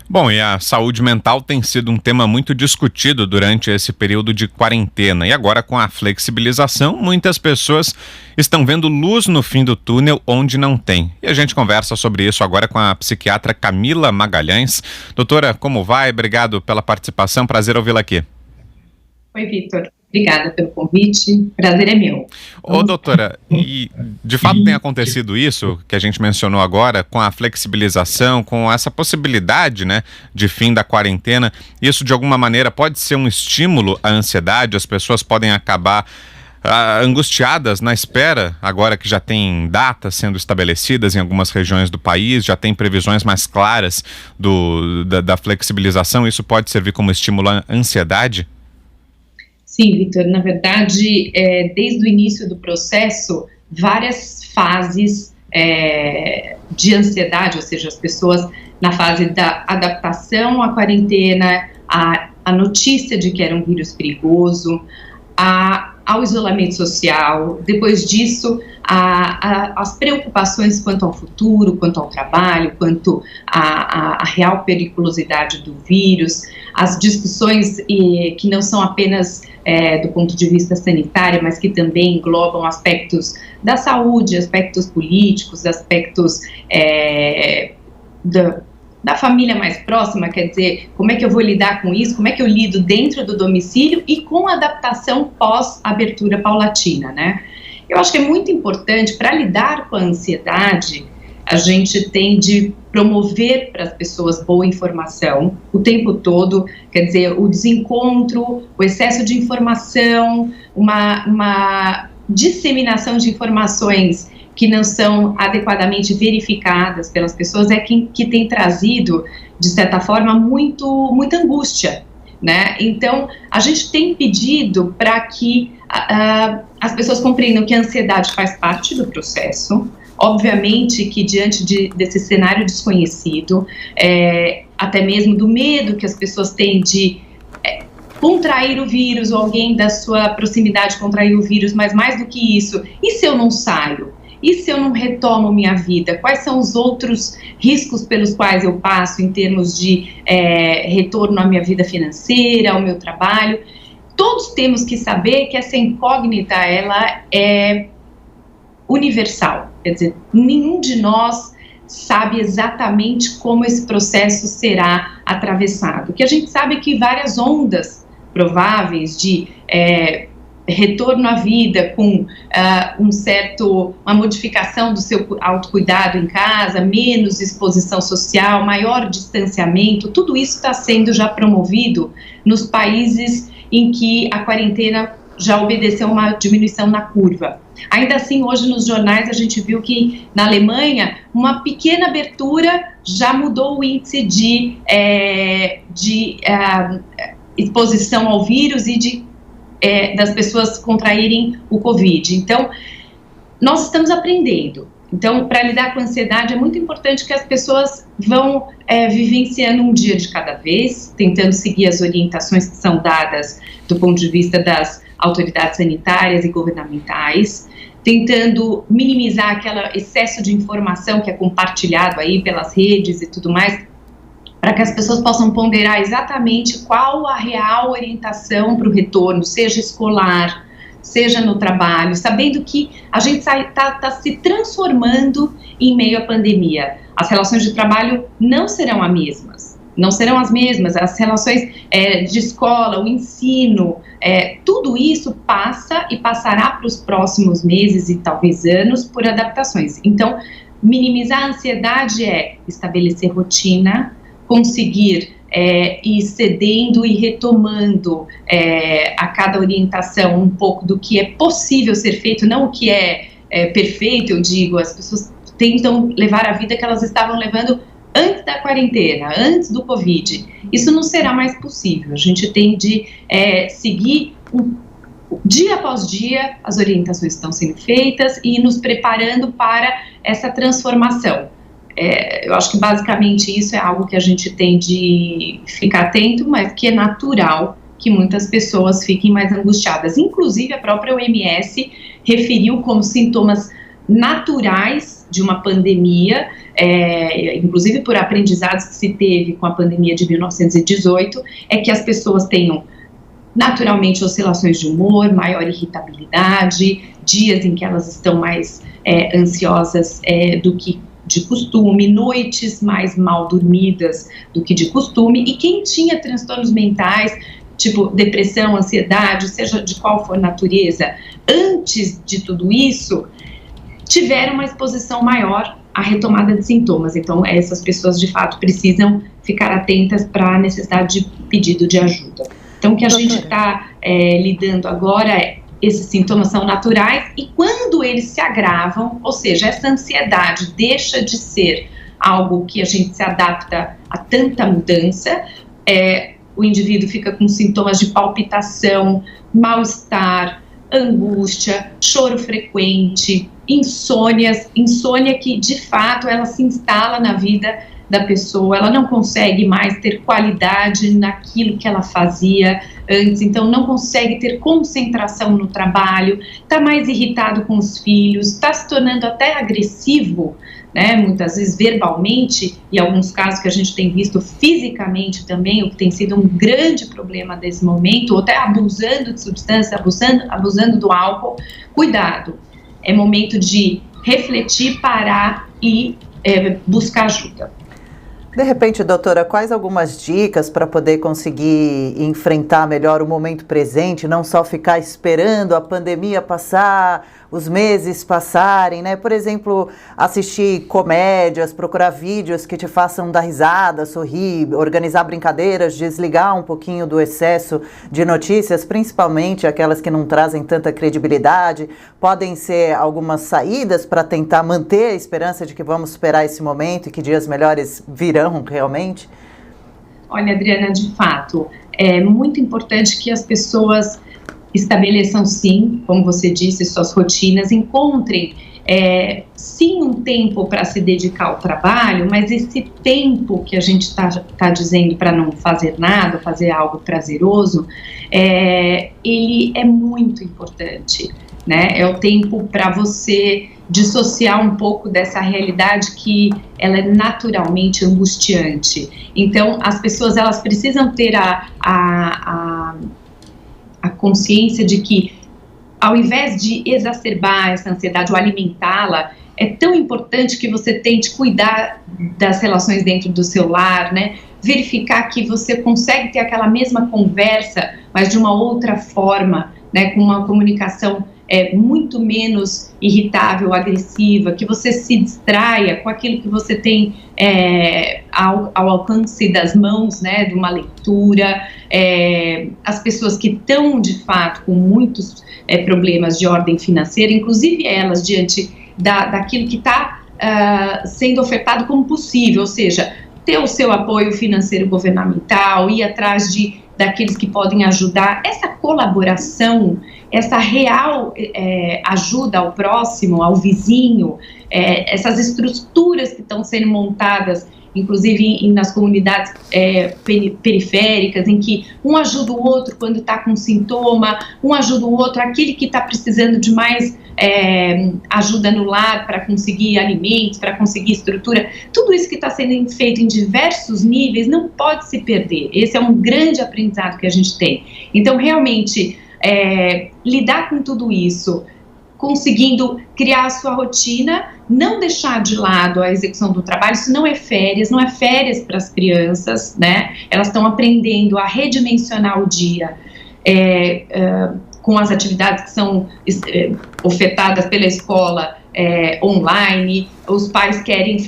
Bom, e a saúde mental tem sido um tema muito discutido durante esse período de quarentena. E agora, com a flexibilização, muitas pessoas estão vendo luz no fim do túnel onde não tem. E a gente conversa sobre isso agora com a psiquiatra Camila Magalhães. Doutora, como vai? Obrigado pela participação. Prazer ouvi-la aqui. Oi, Vitor. Obrigada pelo convite. Prazer é meu. Ô, doutora, e de fato tem acontecido isso que a gente mencionou agora, com a flexibilização, com essa possibilidade, né, de fim da quarentena. Isso, de alguma maneira, pode ser um estímulo à ansiedade? As pessoas podem acabar angustiadas na espera, agora que já tem datas sendo estabelecidas em algumas regiões do país, já tem previsões mais claras da flexibilização. Isso pode servir como estímulo à ansiedade? Sim, Vitor, na verdade, desde o início do processo, várias fases de ansiedade, ou seja, as pessoas na fase da adaptação à quarentena, a notícia de que era um vírus perigoso, ao isolamento social, depois disso, as preocupações quanto ao futuro, quanto ao trabalho, quanto à real periculosidade do vírus, as discussões que não são apenas do ponto de vista sanitário, mas que também englobam aspectos da saúde, aspectos políticos, aspectos da família mais próxima, quer dizer, como é que eu vou lidar com isso, como é que eu lido dentro do domicílio e com a adaptação pós-abertura paulatina, né? Eu acho que é muito importante, para lidar com a ansiedade, a gente tem de promover para as pessoas boa informação o tempo todo, quer dizer, o desencontro, o excesso de informação, uma disseminação de informações que não são adequadamente verificadas pelas pessoas que tem trazido, de certa forma, muita angústia, né? Então, a gente tem pedido para que as pessoas compreendam que a ansiedade faz parte do processo, obviamente que diante desse cenário desconhecido, até mesmo do medo que as pessoas têm de contrair o vírus, ou alguém da sua proximidade contrair o vírus, mas mais do que isso, e se eu não saio? E se eu não retomo minha vida? Quais são os outros riscos pelos quais eu passo em termos de retorno à minha vida financeira, ao meu trabalho? Todos temos que saber que essa incógnita, ela é universal. Quer dizer, nenhum de nós sabe exatamente como esse processo será atravessado. O que a gente sabe é que várias ondas prováveis de retorno à vida com uma modificação do seu autocuidado em casa, menos exposição social, maior distanciamento, tudo isso está sendo já promovido nos países em que a quarentena já obedeceu uma diminuição na curva. Ainda assim, hoje nos jornais a gente viu que na Alemanha uma pequena abertura já mudou o índice de exposição ao vírus e das pessoas contraírem o Covid. Então, nós estamos aprendendo. Então, para lidar com a ansiedade, é muito importante que as pessoas vão vivenciando um dia de cada vez, tentando seguir as orientações que são dadas do ponto de vista das autoridades sanitárias e governamentais, tentando minimizar aquele excesso de informação que é compartilhado aí pelas redes e tudo mais, para que as pessoas possam ponderar exatamente qual a real orientação para o retorno, seja escolar, seja no trabalho, sabendo que a gente está se transformando em meio à pandemia. As relações de trabalho não serão as mesmas, as relações de escola, o ensino, tudo isso passa e passará para os próximos meses e talvez anos por adaptações. Então, minimizar a ansiedade é estabelecer rotina, conseguir ir cedendo e retomando a cada orientação um pouco do que é possível ser feito, não o que é perfeito, eu digo, as pessoas tentam levar a vida que elas estavam levando antes da quarentena, antes do Covid. Isso não será mais possível, a gente tem de seguir dia após dia, as orientações estão sendo feitas e nos preparando para essa transformação. Eu acho que basicamente isso é algo que a gente tem de ficar atento, mas que é natural que muitas pessoas fiquem mais angustiadas. Inclusive a própria OMS referiu como sintomas naturais de uma pandemia inclusive por aprendizados que se teve com a pandemia de 1918, é que as pessoas tenham naturalmente oscilações de humor, maior irritabilidade, dias em que elas estão mais ansiosas do que de costume, noites mais mal dormidas do que de costume, e quem tinha transtornos mentais, tipo depressão, ansiedade, seja de qual for natureza, antes de tudo isso, tiveram uma exposição maior à retomada de sintomas. Então, essas pessoas, de fato, precisam ficar atentas para a necessidade de pedido de ajuda. Então, o que a gente está lidando agora esses sintomas são naturais, e quando eles se agravam, ou seja, essa ansiedade deixa de ser algo que a gente se adapta a tanta mudança, o indivíduo fica com sintomas de palpitação, mal-estar, angústia, choro frequente, insônia que de fato ela se instala na vida da pessoa, ela não consegue mais ter qualidade naquilo que ela fazia antes, então não consegue ter concentração no trabalho, está mais irritado com os filhos, está se tornando até agressivo, né, muitas vezes verbalmente, e alguns casos que a gente tem visto fisicamente também, o que tem sido um grande problema desse momento, ou até abusando de substância, abusando do álcool. Cuidado, é momento de refletir, parar e buscar ajuda. De repente, doutora, quais algumas dicas para poder conseguir enfrentar melhor o momento presente, não só ficar esperando a pandemia passar, os meses passarem, né? Por exemplo, assistir comédias, procurar vídeos que te façam dar risada, sorrir, organizar brincadeiras, desligar um pouquinho do excesso de notícias, principalmente aquelas que não trazem tanta credibilidade. Podem ser algumas saídas para tentar manter a esperança de que vamos superar esse momento e que dias melhores virão realmente? Olha, Adriana, de fato, é muito importante que as pessoas estabeleçam, sim, como você disse, suas rotinas, encontrem, sim, um tempo para se dedicar ao trabalho, mas esse tempo que a gente está dizendo para não fazer nada, fazer algo prazeroso, ele é muito importante, né? É o tempo para você dissociar um pouco dessa realidade que ela é naturalmente angustiante. Então, as pessoas, elas precisam ter a consciência de que, ao invés de exacerbar essa ansiedade ou alimentá-la, é tão importante que você tente cuidar das relações dentro do seu lar, né? Verificar que você consegue ter aquela mesma conversa, mas de uma outra forma, né? Com uma comunicação muito menos irritável, agressiva, que você se distraia com aquilo que você tem ao alcance das mãos, né, de uma leitura. As pessoas que estão, de fato, com muitos problemas de ordem financeira, inclusive elas, diante daquilo que está sendo ofertado como possível, ou seja, ter o seu apoio financeiro governamental, ir atrás daqueles que podem ajudar, essa colaboração, essa real ajuda ao próximo, ao vizinho, essas estruturas que estão sendo montadas, inclusive nas comunidades periféricas, em que um ajuda o outro quando está com sintoma, um ajuda o outro, aquele que está precisando de mais ajuda no lar para conseguir alimentos, para conseguir estrutura. Tudo isso que está sendo feito em diversos níveis não pode se perder. Esse é um grande aprendizado que a gente tem. Então, realmente, lidar com tudo isso, conseguindo criar a sua rotina, não deixar de lado a execução do trabalho. Isso não é férias para as crianças, né? Elas estão aprendendo a redimensionar o dia com as atividades que são ofertadas pela escola online. Os pais querem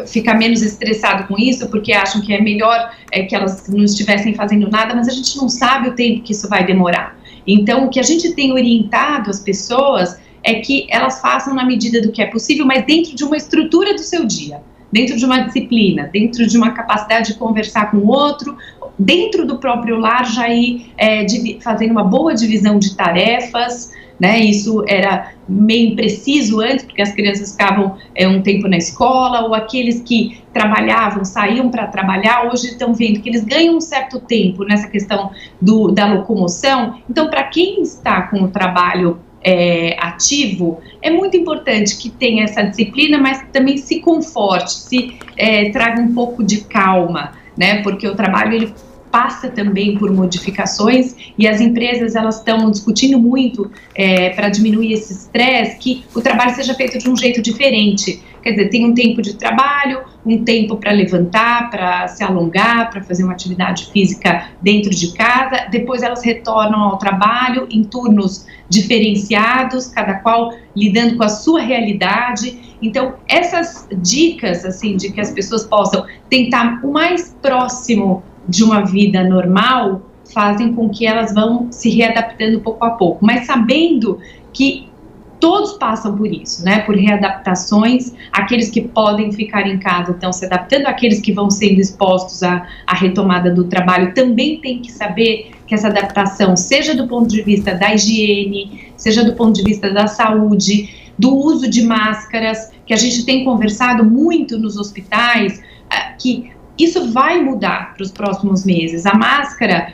ficar menos estressado com isso, porque acham que é melhor que elas não estivessem fazendo nada, mas a gente não sabe o tempo que isso vai demorar. Então, o que a gente tem orientado as pessoas é que elas façam na medida do que é possível, mas dentro de uma estrutura do seu dia, dentro de uma disciplina, dentro de uma capacidade de conversar com o outro, dentro do próprio lar, já ir fazendo uma boa divisão de tarefas, né? Isso era meio impreciso antes, porque as crianças ficavam um tempo na escola, ou aqueles que trabalhavam, saíam para trabalhar, hoje estão vendo que eles ganham um certo tempo nessa questão da locomoção. Então, para quem está com o trabalho ativo, é muito importante que tenha essa disciplina, mas também se conforte, traga um pouco de calma, né? Porque o trabalho ele passa também por modificações e as empresas elas estão discutindo muito para diminuir esse estresse, que o trabalho seja feito de um jeito diferente. Quer dizer, tem um tempo de trabalho, um tempo para levantar, para se alongar, para fazer uma atividade física dentro de casa, depois elas retornam ao trabalho em turnos diferenciados, cada qual lidando com a sua realidade. Então, essas dicas, assim, de que as pessoas possam tentar o mais próximo de uma vida normal, fazem com que elas vão se readaptando pouco a pouco, mas sabendo que todos passam por isso, né, por readaptações. Aqueles que podem ficar em casa estão se adaptando, aqueles que vão sendo expostos à retomada do trabalho também têm que saber que essa adaptação, seja do ponto de vista da higiene, seja do ponto de vista da saúde, do uso de máscaras, que a gente tem conversado muito nos hospitais, que isso vai mudar para os próximos meses. A máscara,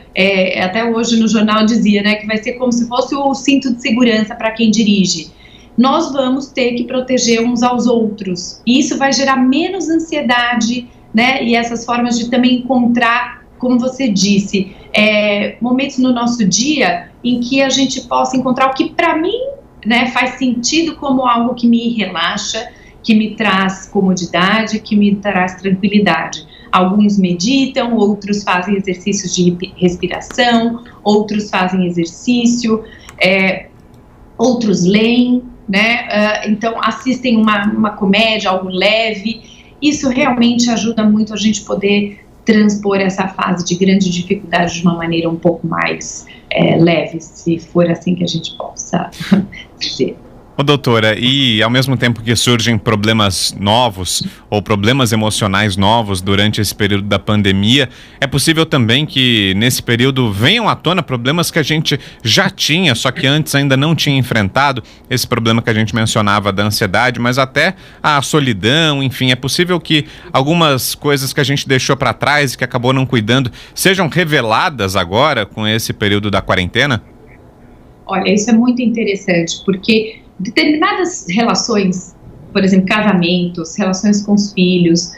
até hoje no jornal dizia, né, que vai ser como se fosse o cinto de segurança para quem dirige. Nós vamos ter que proteger uns aos outros. E isso vai gerar menos ansiedade, né, e essas formas de também encontrar, como você disse, momentos no nosso dia em que a gente possa encontrar o que para mim, né, faz sentido como algo que me relaxa, que me traz comodidade, que me traz tranquilidade. Alguns meditam, outros fazem exercícios de respiração, outros fazem exercício, outros leem, né? Então assistem uma comédia, algo leve. Isso realmente ajuda muito a gente poder transpor essa fase de grande dificuldade de uma maneira um pouco mais leve, se for assim que a gente possa dizer. Ô, doutora, e ao mesmo tempo que surgem problemas novos ou problemas emocionais novos durante esse período da pandemia, é possível também que nesse período venham à tona problemas que a gente já tinha, só que antes ainda não tinha enfrentado, esse problema que a gente mencionava da ansiedade, mas até a solidão, enfim, é possível que algumas coisas que a gente deixou para trás e que acabou não cuidando sejam reveladas agora com esse período da quarentena? Olha, isso é muito interessante, porque determinadas relações, por exemplo, casamentos, relações com os filhos,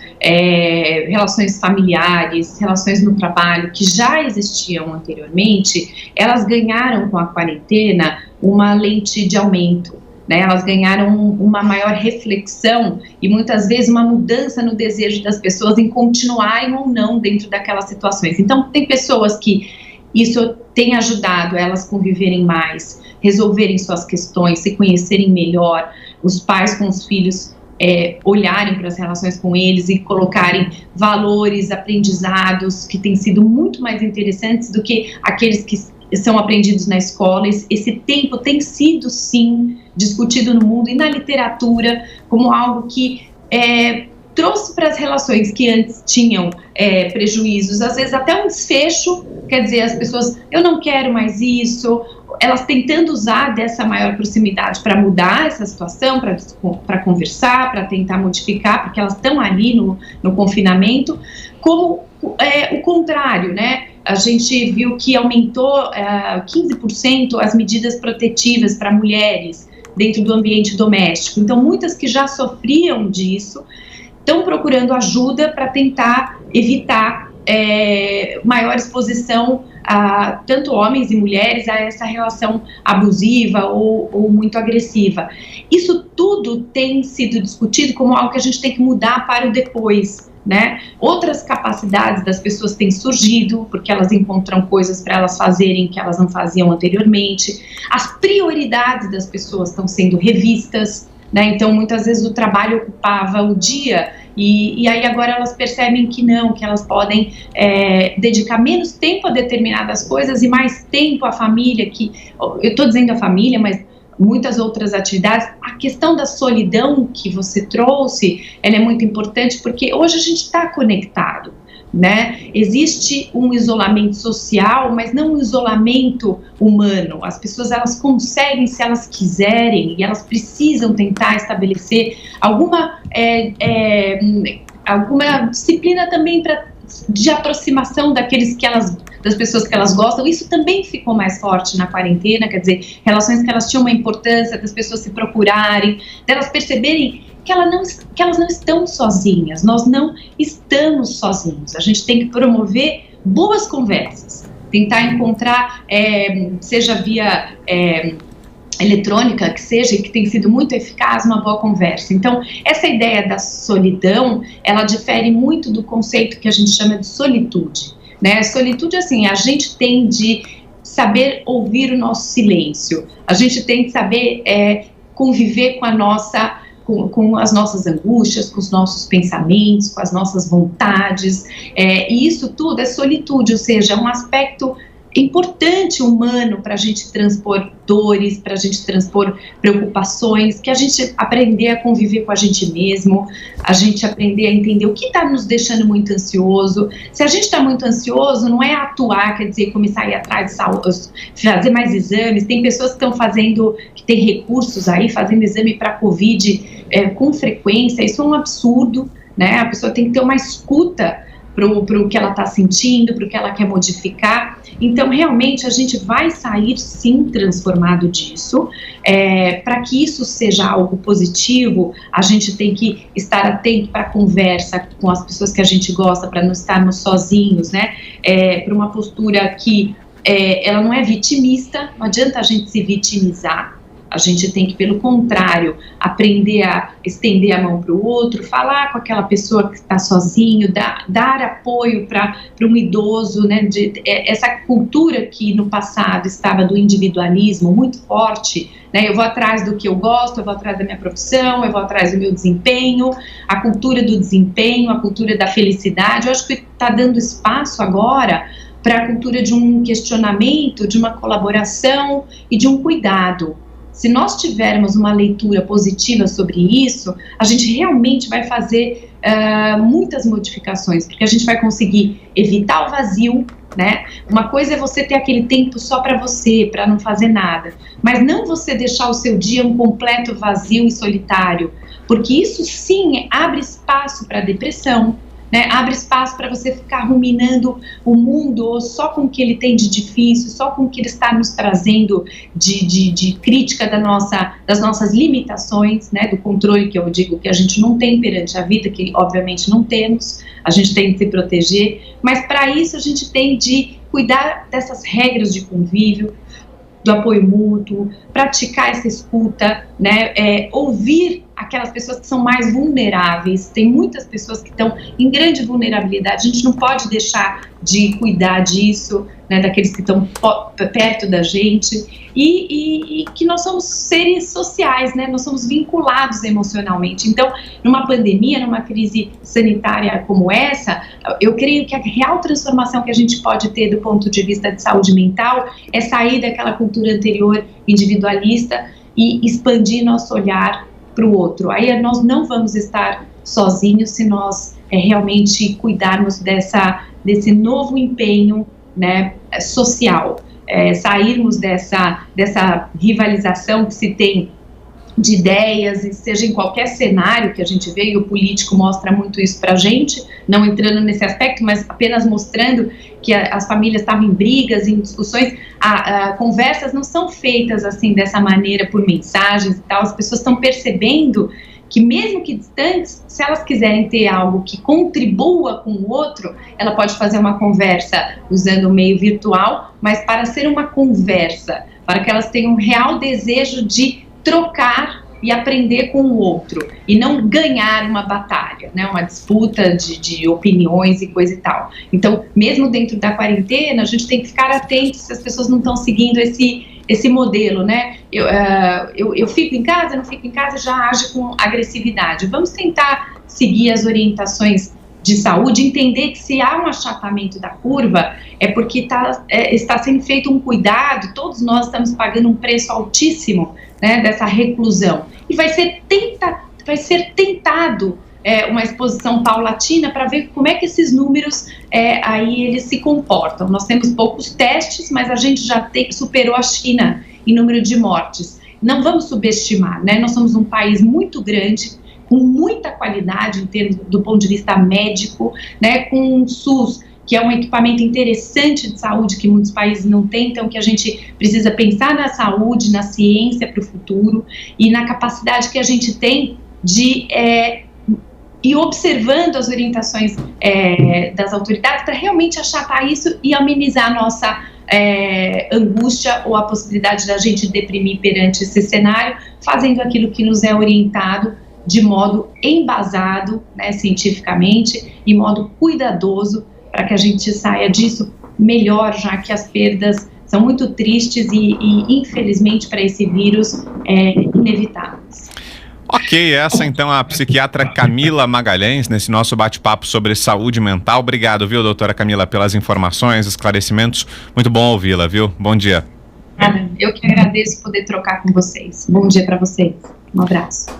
relações familiares, relações no trabalho, que já existiam anteriormente, elas ganharam com a quarentena uma lente de aumento, né? Elas ganharam uma maior reflexão e muitas vezes uma mudança no desejo das pessoas em continuarem ou não dentro daquelas situações. Então, tem pessoas que isso tem ajudado elas conviverem mais, resolverem suas questões, se conhecerem melhor, os pais com os filhos olharem para as relações com eles e colocarem valores, aprendizados que têm sido muito mais interessantes do que aqueles que são aprendidos na escola. Esse tempo tem sido, sim, discutido no mundo e na literatura como algo que trouxe para as relações que antes tinham prejuízos, às vezes até um desfecho, quer dizer, as pessoas, eu não quero mais isso, elas tentando usar dessa maior proximidade para mudar essa situação, para conversar, para tentar modificar, porque elas estão ali no confinamento, como o contrário, né? A gente viu que aumentou 15% as medidas protetivas para mulheres dentro do ambiente doméstico. Então, muitas que já sofriam disso estão procurando ajuda para tentar evitar maior exposição a tanto homens e mulheres a essa relação abusiva ou muito agressiva. Isso tudo tem sido discutido como algo que a gente tem que mudar para o depois, né? Outras capacidades das pessoas têm surgido, porque elas encontram coisas para elas fazerem que elas não faziam anteriormente. As prioridades das pessoas estão sendo revistas, né? Então, muitas vezes o trabalho ocupava o dia e aí agora elas percebem que não, que elas podem dedicar menos tempo a determinadas coisas e mais tempo à família, que eu estou dizendo a família, mas muitas outras atividades. A questão da solidão que você trouxe, ela é muito importante porque hoje a gente está conectado, né? Existe um isolamento social, mas não um isolamento humano. As pessoas, elas conseguem, se elas quiserem, e elas precisam tentar estabelecer alguma disciplina também de aproximação daqueles que elas das pessoas que elas gostam. Isso também ficou mais forte na quarentena, quer dizer, relações que elas tinham uma importância, das pessoas se procurarem, delas perceberem que elas não estão sozinhas, nós não estamos sozinhos. A gente tem que promover boas conversas, tentar encontrar, seja via eletrônica, que seja, que tem sido muito eficaz, uma boa conversa. Então, essa ideia da solidão, ela difere muito do conceito que a gente chama de solitude, né? Solitude, assim, a gente tem de saber ouvir o nosso silêncio, a gente tem de saber conviver com as nossas angústias, com os nossos pensamentos, com as nossas vontades, e isso tudo é solitude, ou seja, é um aspecto importante humano para a gente transpor dores, para a gente transpor preocupações, que a gente aprender a conviver com a gente mesmo, a gente aprender a entender o que está nos deixando muito ansioso. Se a gente está muito ansioso, não é atuar, quer dizer, começar a ir atrás de saúde, fazer mais exames. Tem pessoas que estão fazendo, que tem recursos aí, fazendo exame para Covid com frequência. Isso é um absurdo, né? A pessoa tem que ter uma escuta para o que ela está sentindo, para o que ela quer modificar. Então, realmente, a gente vai sair, sim, transformado disso. Para que isso seja algo positivo, a gente tem que estar atento para a conversa com as pessoas que a gente gosta, para não estarmos sozinhos, né? Para uma postura que ela não é vitimista, não adianta a gente se vitimizar. A gente tem que, pelo contrário, aprender a estender a mão para o outro, falar com aquela pessoa que está sozinho, dar apoio para um idoso, né? Essa cultura que no passado estava do individualismo muito forte, né? Eu vou atrás do que eu gosto, eu vou atrás da minha profissão, eu vou atrás do meu desempenho, a cultura do desempenho, a cultura da felicidade. Eu acho que está dando espaço agora para a cultura de um questionamento, de uma colaboração e de um cuidado. Se nós tivermos uma leitura positiva sobre isso, a gente realmente vai fazer muitas modificações, porque a gente vai conseguir evitar o vazio, né? Uma coisa é você ter aquele tempo só para você, para não fazer nada, mas não você deixar o seu dia um completo vazio e solitário, porque isso sim abre espaço para depressão, né? Abre espaço para você ficar ruminando o mundo ou só com o que ele tem de difícil, só com o que ele está nos trazendo de crítica das nossas limitações, né? Do controle que eu digo que a gente não tem perante a vida, que obviamente não temos, a gente tem que se proteger, mas para isso a gente tem de cuidar dessas regras de convívio, do apoio mútuo, praticar essa escuta, né? Ouvir aquelas pessoas que são mais vulneráveis. Tem muitas pessoas que estão em grande vulnerabilidade, a gente não pode deixar de cuidar disso, né, daqueles que estão perto da gente, e que nós somos seres sociais, né, nós somos vinculados emocionalmente. Então, numa pandemia, numa crise sanitária como essa, eu creio que a real transformação que a gente pode ter do ponto de vista de saúde mental é sair daquela cultura anterior individualista e expandir nosso olhar para o outro. Aí nós não vamos estar sozinhos se nós realmente cuidarmos desse novo empenho, né, social, sairmos dessa rivalização que se tem de ideias, e seja em qualquer cenário que a gente vê, e o político mostra muito isso para a gente, não entrando nesse aspecto, mas apenas mostrando que as famílias estavam em brigas, em discussões. Conversas não são feitas assim, dessa maneira, por mensagens e tal. As pessoas estão percebendo que mesmo que distantes, se elas quiserem ter algo que contribua com o outro, ela pode fazer uma conversa usando o meio virtual, mas para ser uma conversa, para que elas tenham um real desejo de trocar e aprender com o outro, e não ganhar uma batalha, né, uma disputa de opiniões e coisa e tal. Então, mesmo dentro da quarentena, a gente tem que ficar atento se as pessoas não estão seguindo esse modelo, né? Eu fico em casa, não fico em casa, já age com agressividade. Vamos tentar seguir as orientações de saúde, entender que se há um achatamento da curva, é porque está sendo feito um cuidado, todos nós estamos pagando um preço altíssimo, né, dessa reclusão. E vai ser tentado uma exposição paulatina para ver como é que esses números aí eles se comportam. Nós temos poucos testes, mas a gente já superou a China em número de mortes. Não vamos subestimar, né? Nós somos um país muito grande, com muita qualidade em termos do ponto de vista médico, né, com um SUS que é um equipamento interessante de saúde que muitos países não têm, então que a gente precisa pensar na saúde, na ciência para o futuro e na capacidade que a gente tem de ir observando as orientações das autoridades para realmente achatar isso e amenizar a nossa angústia ou a possibilidade da gente deprimir perante esse cenário, fazendo aquilo que nos é orientado de modo embasado, né, cientificamente, e modo cuidadoso, para que a gente saia disso melhor, já que as perdas são muito tristes e infelizmente, para esse vírus, inevitáveis. Ok, essa então a psiquiatra Camila Magalhães, nesse nosso bate-papo sobre saúde mental. Obrigado, viu, doutora Camila, pelas informações, esclarecimentos. Muito bom ouvi-la, viu? Bom dia. Eu que agradeço poder trocar com vocês. Bom dia para vocês. Um abraço.